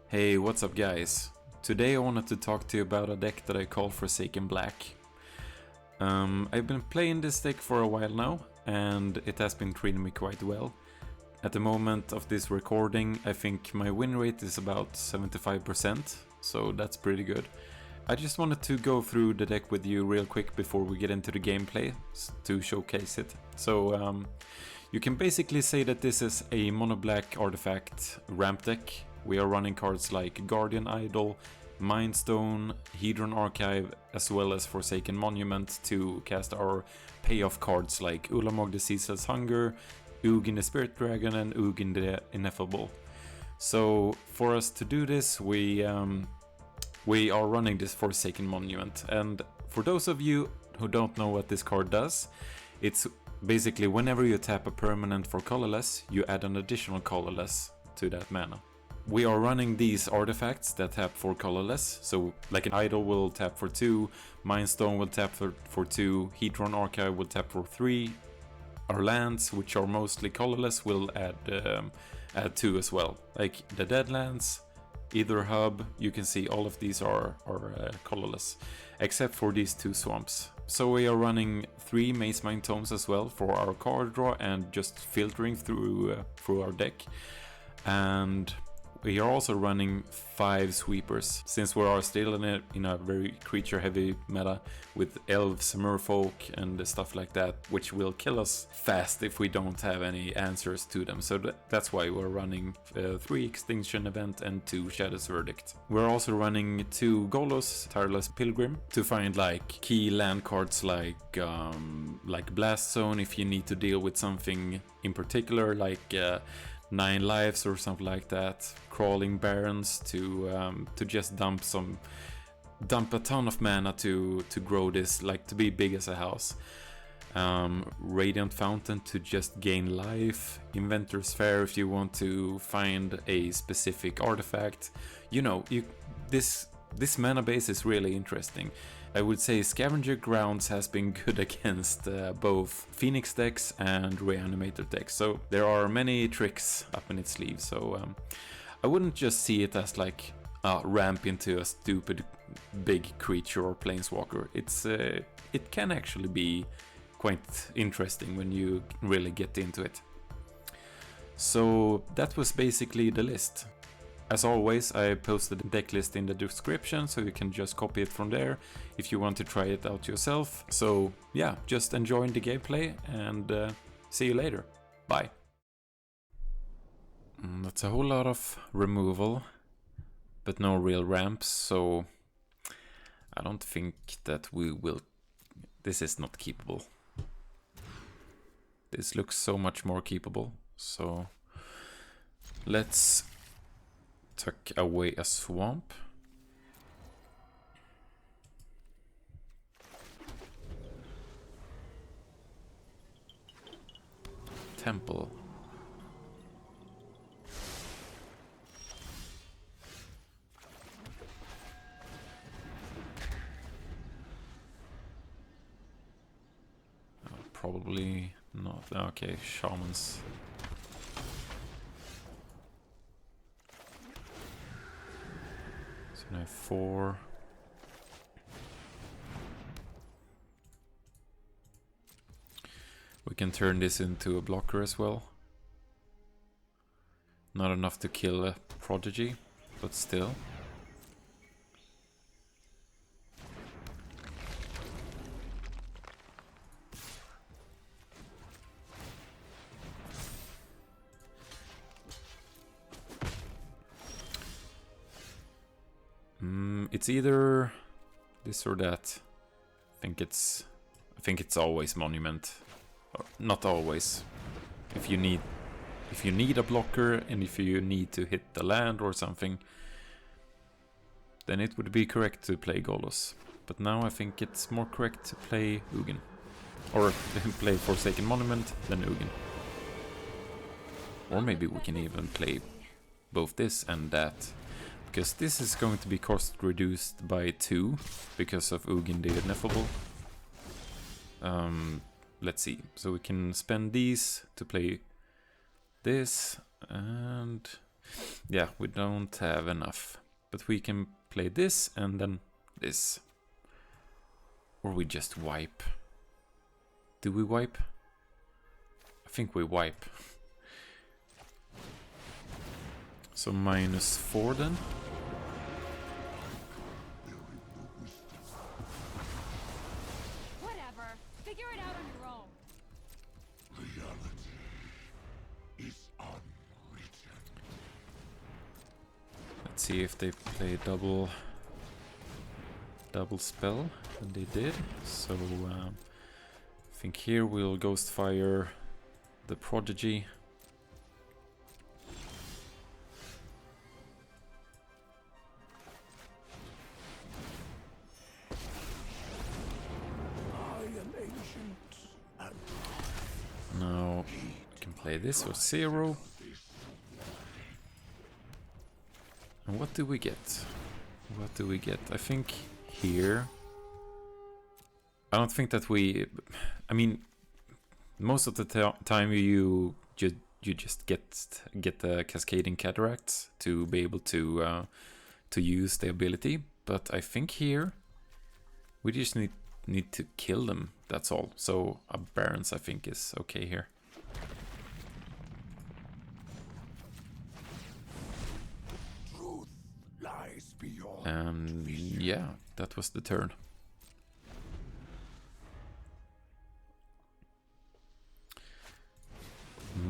Hey, what's up guys? Today I wanted to talk to you about a deck that I call Forsaken Black. I've been playing this deck for a while now, and it has been treating me quite well. At the moment of this recording, I think my win rate is about 75%, so that's pretty good. I just wanted to go through the deck with you real quick before we get into the gameplay to showcase it. So you can basically say that this is a mono-black artifact ramp deck. We are running cards like Guardian Idol, Mindstone, Hedron Archive, as well as Forsaken Monument to cast our payoff cards like Ulamog the Ceaseless Hunger, Ugin the Spirit Dragon, and Ugin the Ineffable. So for us to do this, we are running this Forsaken Monument, and for those of you who don't know what this card does, it's basically whenever you tap a permanent for colorless, you add an additional colorless to that mana. We are running these artifacts that tap for colorless, so like an Idol will tap for 2, Mindstone will tap for 2, Hedron Archive will tap for 3, our lands, which are mostly colorless, will add 2 as well, like the Deadlands, Aether Hub. You can see all of these are colorless, except for these 2 swamps. So we are running 3 Mazemind Tomes as well for our card draw and just filtering through our deck. And we are also running 5 sweepers, since we are still in a very creature-heavy meta with elves, merfolk, and stuff like that, which will kill us fast if we don't have any answers to them. So that's why we're running 3 Extinction Event and 2 Shadow's Verdict. We're also running 2 Golos, Tireless, Pilgrim, to find like key land cards like Blast Zone if you need to deal with something in particular, like 9 lives or something like that. Crawling Barrens to just dump a ton of mana to grow this, like to be big as a house. Radiant Fountain to just gain life. Inventors Fair if you want to find a specific artifact. You know, this mana base is really interesting. I would say Scavenger Grounds has been good against both Phoenix decks and Reanimator decks, so there are many tricks up in its sleeve. So I wouldn't just see it as like ramp into a stupid big creature or planeswalker. It can actually be quite interesting when you really get into it. So that was basically the list. As always, I posted the deck list in the description, so you can just copy it from there if you want to try it out yourself. So yeah, just enjoy the gameplay and see you later. Bye. That's a whole lot of removal, but no real ramps, so I don't think that we will... This is not keepable. This looks so much more keepable, so let's tuck away a swamp. Temple. Probably not. Okay, Shamans. So now 4. We can turn this into a blocker as well. Not enough to kill a Prodigy, but still. It's either this or that. I think it's always Monument. Or not always. If you need a blocker and if you need to hit the land or something, then it would be correct to play Golos. But now I think it's more correct to play Ugin. Or play Forsaken Monument than Ugin. Or maybe we can even play both this and that. Because this is going to be cost reduced by 2 because of Ugin the Ineffable. Let's see. So we can spend these to play this, and Yeah, we don't have enough. But we can play this and then this. Or we just wipe. Do we wipe? I think we wipe. So -4 then. Whatever. Figure it out on your own. Reality is unwritten. Let's see if they play double spell, and they did. So I think here we'll Ghostfire the Prodigy. Now we can play this for 0. And what do we get? What do we get? I think here... I don't think that we... I mean, most of the time you just get the Cascading Cataracts to be able to use the ability. But I think here we just need to kill them. That's all. So a Barrens I think is okay here. Truth lies beyond. And yeah, that was the turn.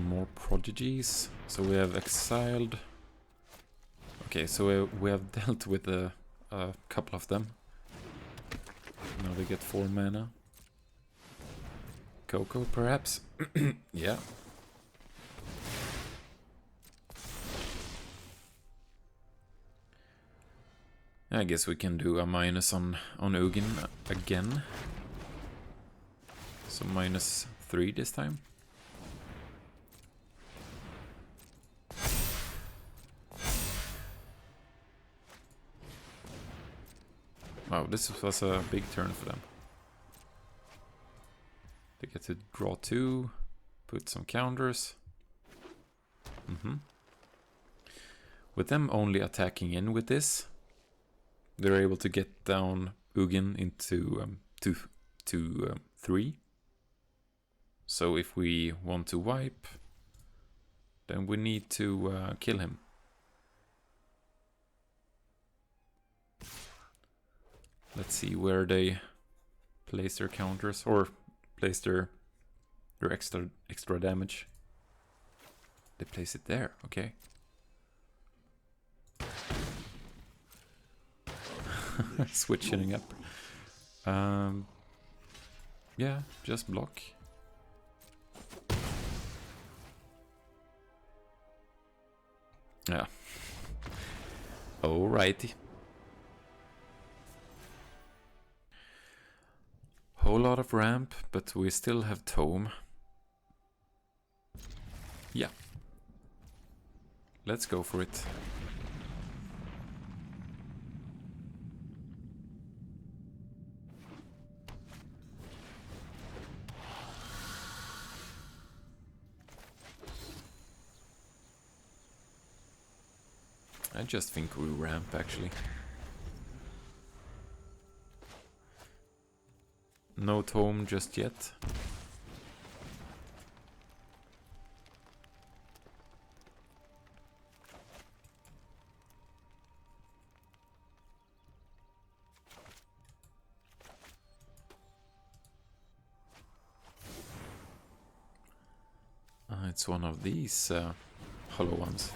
More prodigies. So we have exiled. Okay, so we have dealt with a couple of them. Now they get 4 mana. Coco, perhaps? Yeah. I guess we can do a minus on Ugin again. So -3 this time. Wow, this was a big turn for them. They get to draw 2, put some counters. With them only attacking in with this, they're able to get down Ugin into 3. So if we want to wipe, then we need to kill him. Let's see where they place their counters, or place their extra damage. They place it there, okay. Switching up. Yeah, just block. Yeah. Alrighty. Whole lot of ramp, but we still have Tome. Yeah. Let's go for it. I just think we ramp actually. No Tome just yet. It's one of these hollow ones.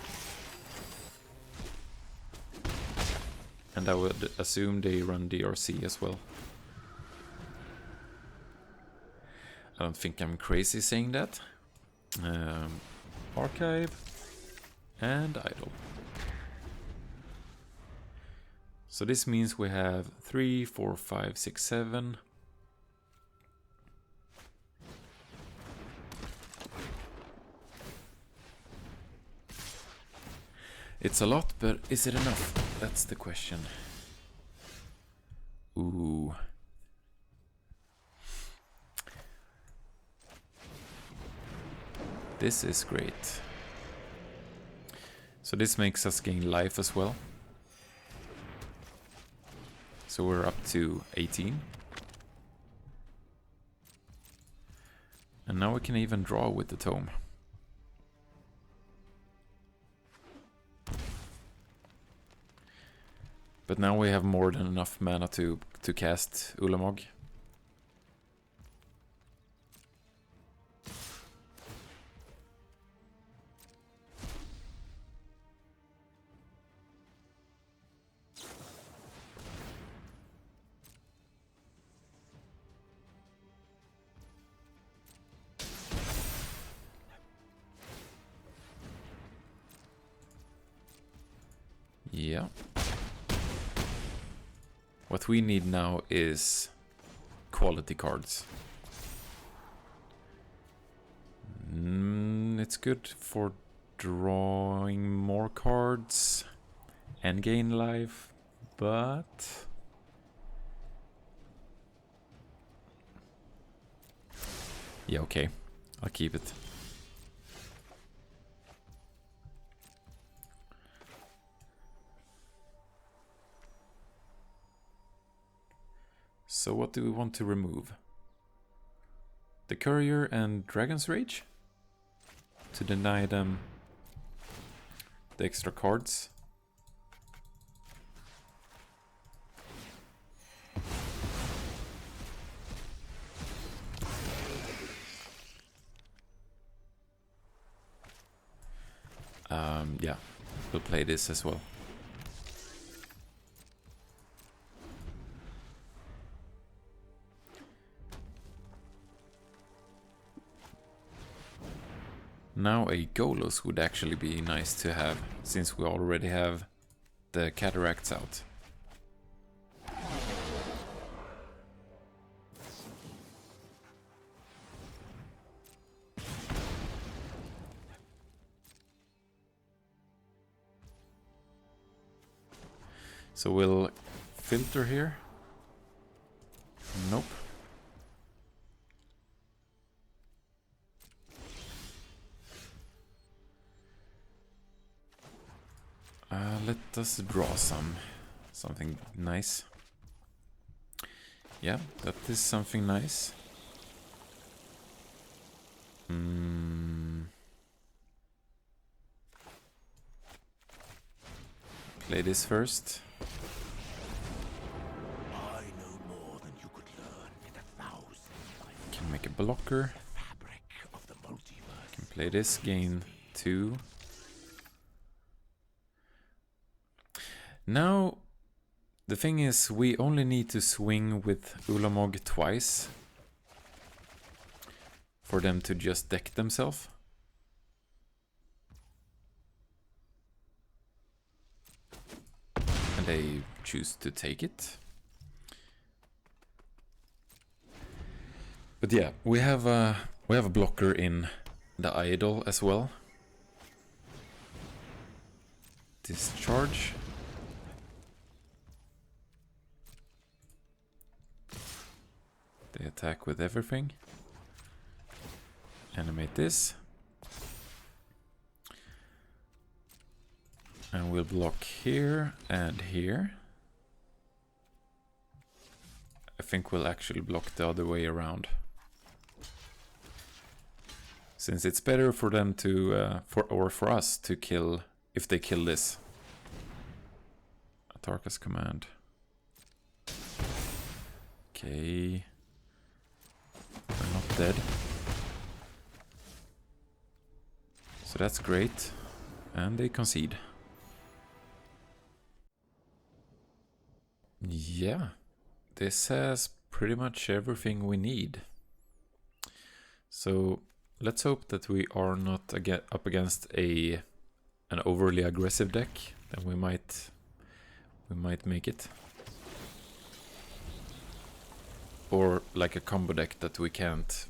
And I would assume they run DRC as well. I don't think I'm crazy saying that. Archive and Idle. So this means we have 3, 4, 5, 6, 7. It's a lot, but is it enough? That's the question. Ooh. This is great. So this makes us gain life as well. So we're up to 18. And now we can even draw with the tome. But now we have more than enough mana to cast Ulamog. Yeah. What we need now is quality cards. It's good for drawing more cards and gain life, but yeah, okay, I'll keep it. So what do we want to remove? The Courier and Dragon's Rage? To deny them the extra cards. Yeah, we'll play this as well. Now a Golos would actually be nice to have, since we already have the Cataracts out. So we'll filter here. Nope. Let us draw something nice. Yeah, that is something nice. Play this first. I know more than you could learn in 1,000 lifetimes. Can make a blocker. Fabric of the multiverse. Can play this, gain 2. Now, the thing is, we only need to swing with Ulamog twice for them to just deck themselves. And they choose to take it. But yeah, we have a blocker in the idol as well. Discharge. They attack with everything. Animate this. And we'll block here and here. I think we'll actually block the other way around. Since it's better for them to, for us to kill, if they kill this. Atarka's command. Okay. They're not dead. So that's great. And they concede. Yeah. This has pretty much everything we need. So let's hope that we are not up against an overly aggressive deck. Then we might make it. Or like a combo deck that we can't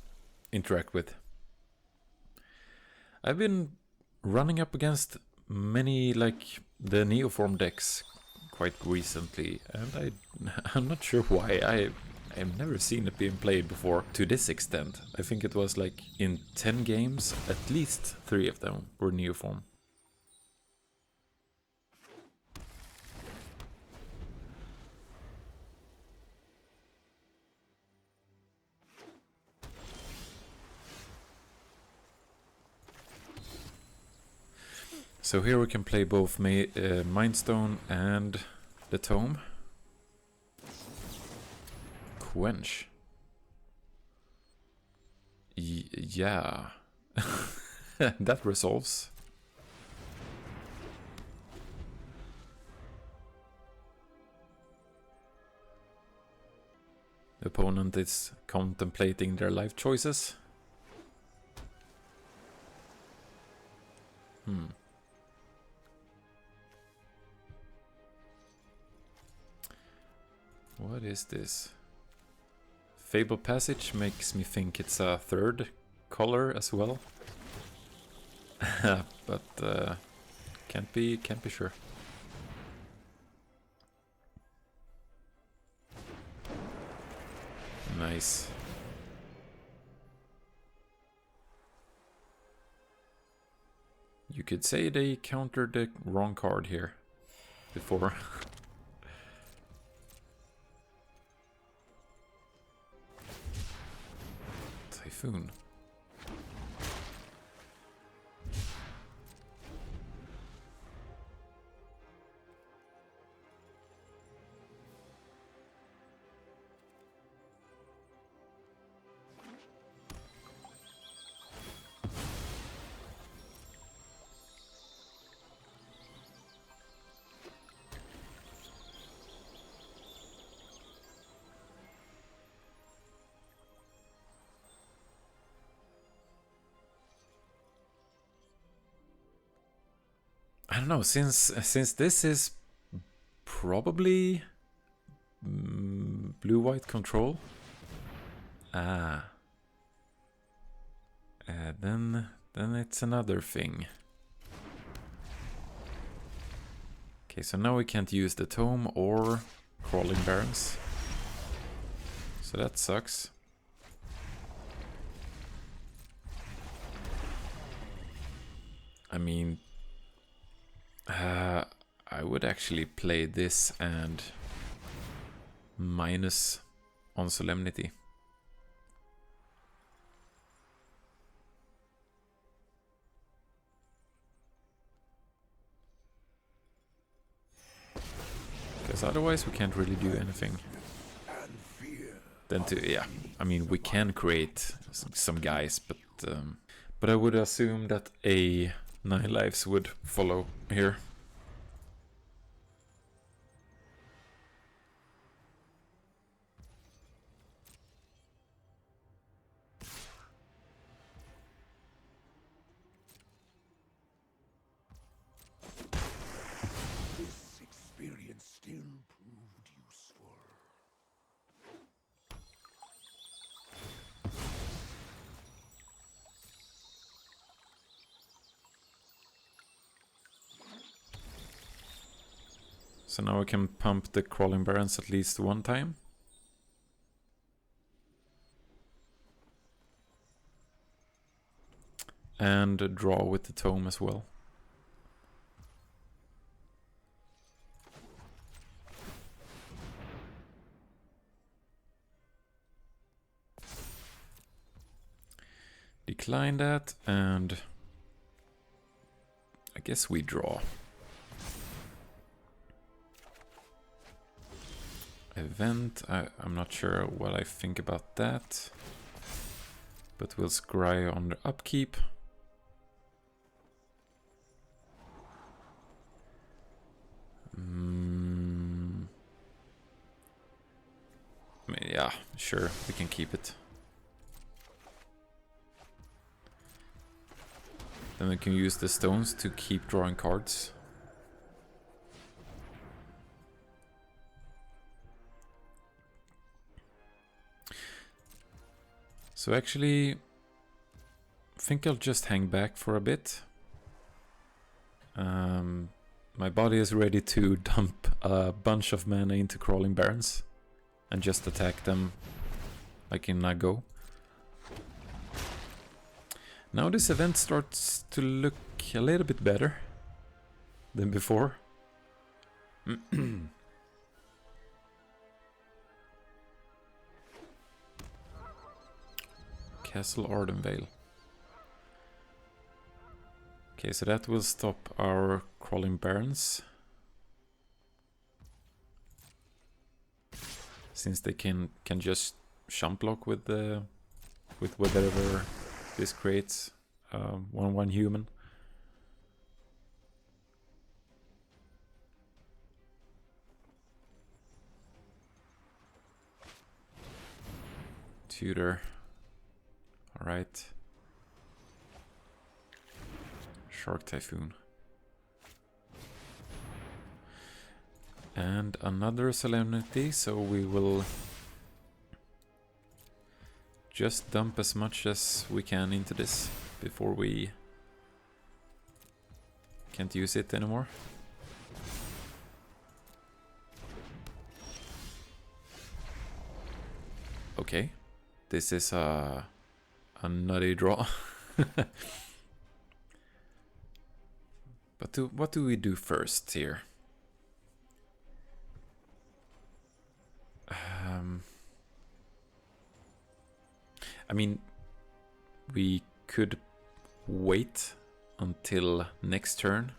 interact with. I've been running up against many like the Neoform decks quite recently, and I'm not sure why. I've never seen it being played before to this extent. I think it was like in 10 games, at least 3 of them were Neoform. So here we can play both Mindstone and the Tome. Quench. Yeah. That resolves. The opponent is contemplating their life choices. What is this? Fable Passage makes me think it's a third color as well. But can't be sure. Nice. You could say they countered the wrong card here before. Typhoon. I don't know, since this is probably blue-white control. Then it's another thing. Okay, so now we can't use the Tome or Crawling Barrens. So that sucks. I mean, I would actually play this and minus on Solemnity. Because otherwise we can't really do anything. Then yeah, I mean we can create some guys, but I would assume that a 9 lives would follow here. This experience still proved useful. So now we can pump the Crawling Barrens at least one time. And draw with the Tome as well. Decline that, and I guess we draw. Event, I'm not sure what I think about that, but we'll scry on the upkeep. I mean, yeah, sure, we can keep it. Then we can use the stones to keep drawing cards. So actually, I think I'll just hang back for a bit. My body is ready to dump a bunch of mana into Crawling Barrens and just attack them like in a go. Now this event starts to look a little bit better than before. Castle Ardenvale. Okay, so that will stop our Crawling Barrens. Since they can just jump block with whatever this creates, 1/1 human. Tutor. All right. Shark Typhoon. And another Solemnity, so we will just dump as much as we can into this before we can't use it anymore. Okay, this is a nutty draw. But what do we do first here? I mean, we could wait until next turn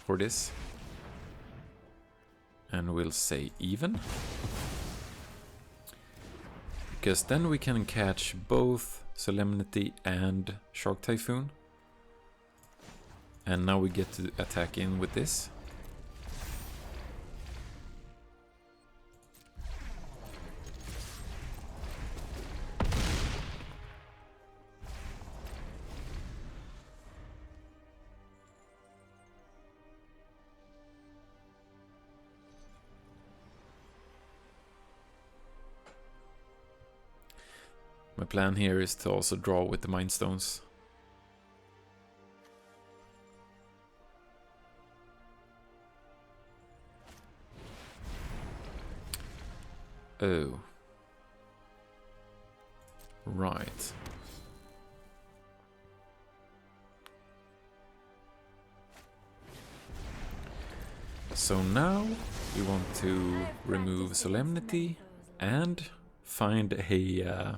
for this. And we'll say even. Because then we can catch both Solemnity and Shark Typhoon. And now we get to attack in with this. My plan here is to also draw with the Mind Stones. Oh. Right. So now we want to remove Solemnity and find a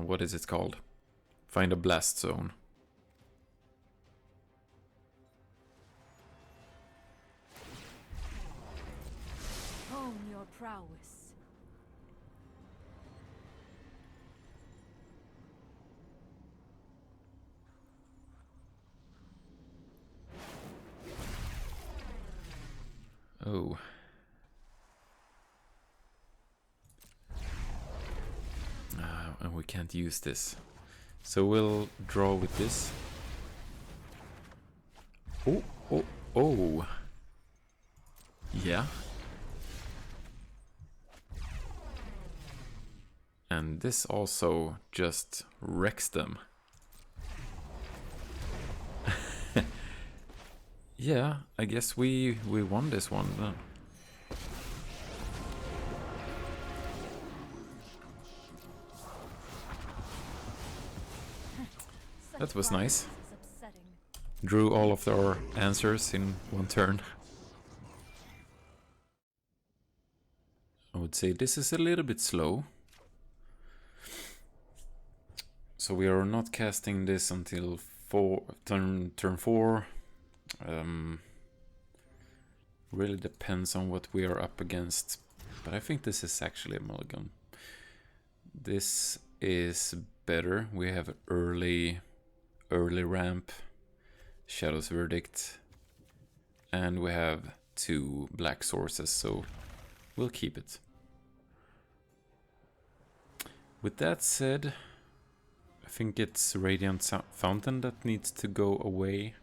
what is it called? Find a blast zone. Hone your prowess. Oh. And we can't use this. So we'll draw with this. Oh, oh, oh. Yeah. And this also just wrecks them. Yeah, I guess we won this one then. That was nice. Drew all of our answers in one turn. I would say this is a little bit slow. So we are not casting this until turn 4. Really depends on what we are up against. But I think this is actually a mulligan. This is better. We have early ramp, Shadow's Verdict, and we have 2 black sources, so we'll keep it. With that said, I think it's Radiant Fountain that needs to go away.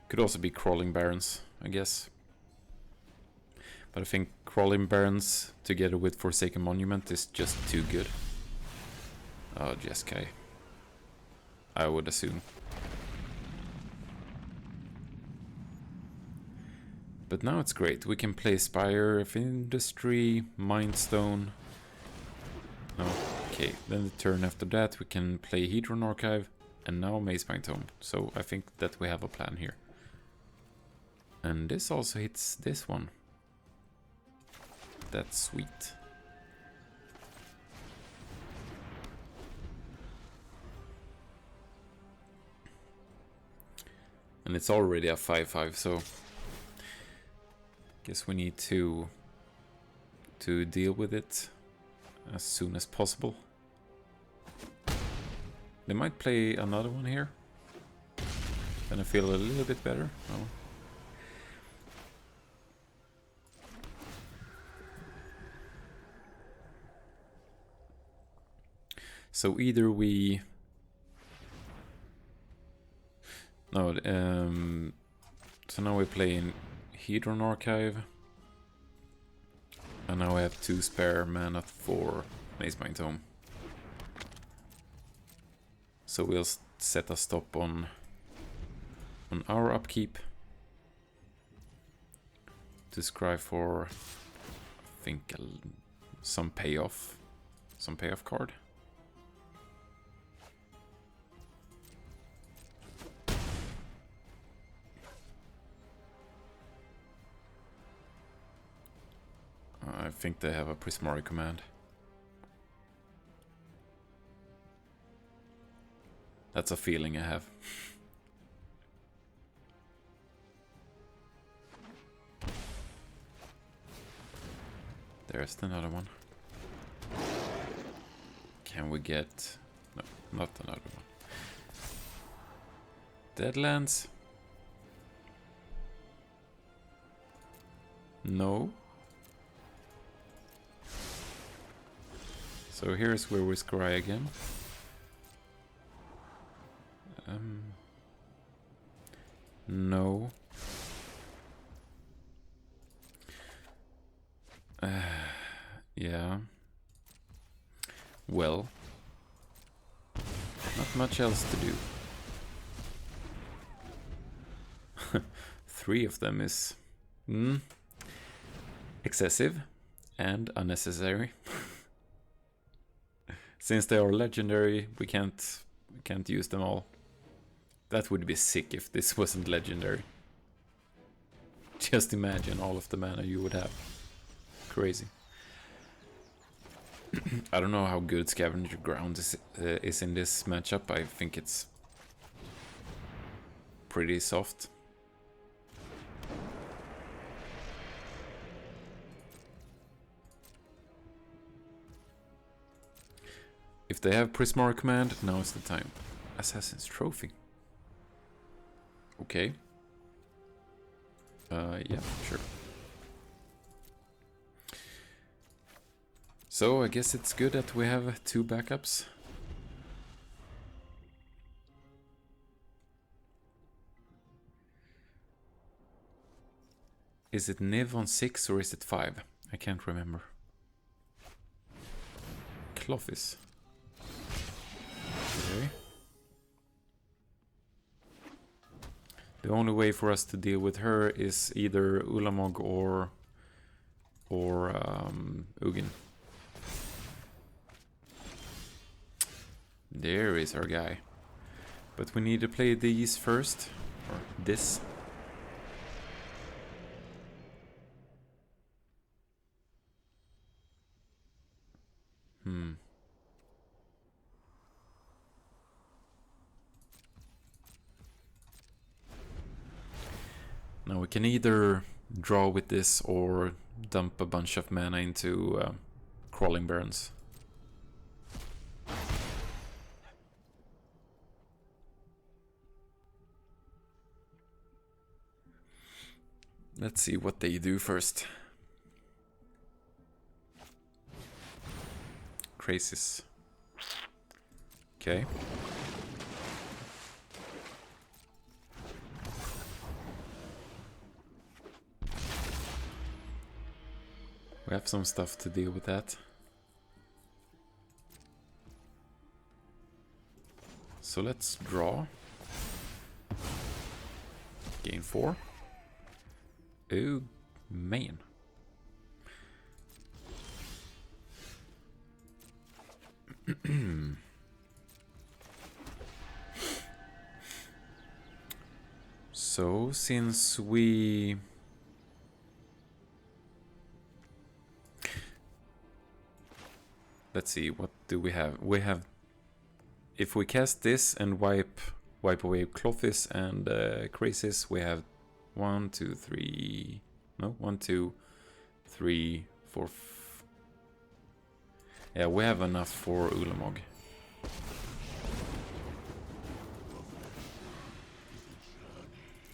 Could also be Crawling Barrens, I guess. But I think Crawling Barrens together with Forsaken Monument is just too good. Oh, Jeskai. I would assume. But now it's great. We can play Spire of Industry, Mind Stone. Okay, then the turn after that we can play Hedron Archive and now Mazemind Tome. So I think that we have a plan here. And this also hits this one. That's sweet. And it's already a 5/5, so guess we need to deal with it as soon as possible. They might play another one here. Then I feel a little bit better. Oh. So either we... No, so now we play in Hedron Archive. And now I have 2 spare mana for Mazemind Tome. So we'll set a stop on our upkeep. To scry for, I think, some payoff card. I think they have a Prismari command. That's a feeling I have. There's another one. Can we get... No, not another one. Deadlands? No. So here's where we scry again. No. Yeah. Well. Not much else to do. 3 of them is... excessive and unnecessary. Since they are legendary, we can't use them all. That would be sick if this wasn't legendary. Just imagine all of the mana you would have. Crazy. I don't know how good Scavenger Grounds is in this matchup. I think it's pretty soft. If they have Prismari command, now is the time. Assassin's Trophy. Okay. Yeah, sure. So I guess it's good that we have 2 backups. Is it Niv on 6 or is it 5? I can't remember. Clothis. Okay. The only way for us to deal with her is either Ulamog or Ugin. There is our guy. But we need to play these first. Or this. Now we can either draw with this or dump a bunch of mana into Crawling Barrens. Let's see what they do first. Crisis. Okay. We have some stuff to deal with that. So let's draw. Gain 4. Oh, man. So, since we... Let's see, what do we have? We have... If we cast this and wipe wipe away Clothis and Crisis. We have 1, 2, 3... No, 1, 2, 3, 4... Yeah, we have enough for Ulamog.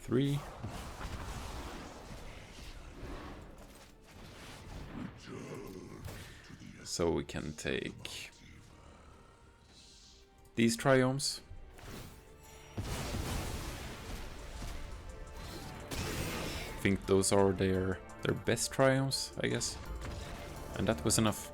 Three. So we can take these triomes. I think those are their best triomes, I guess. And that was enough.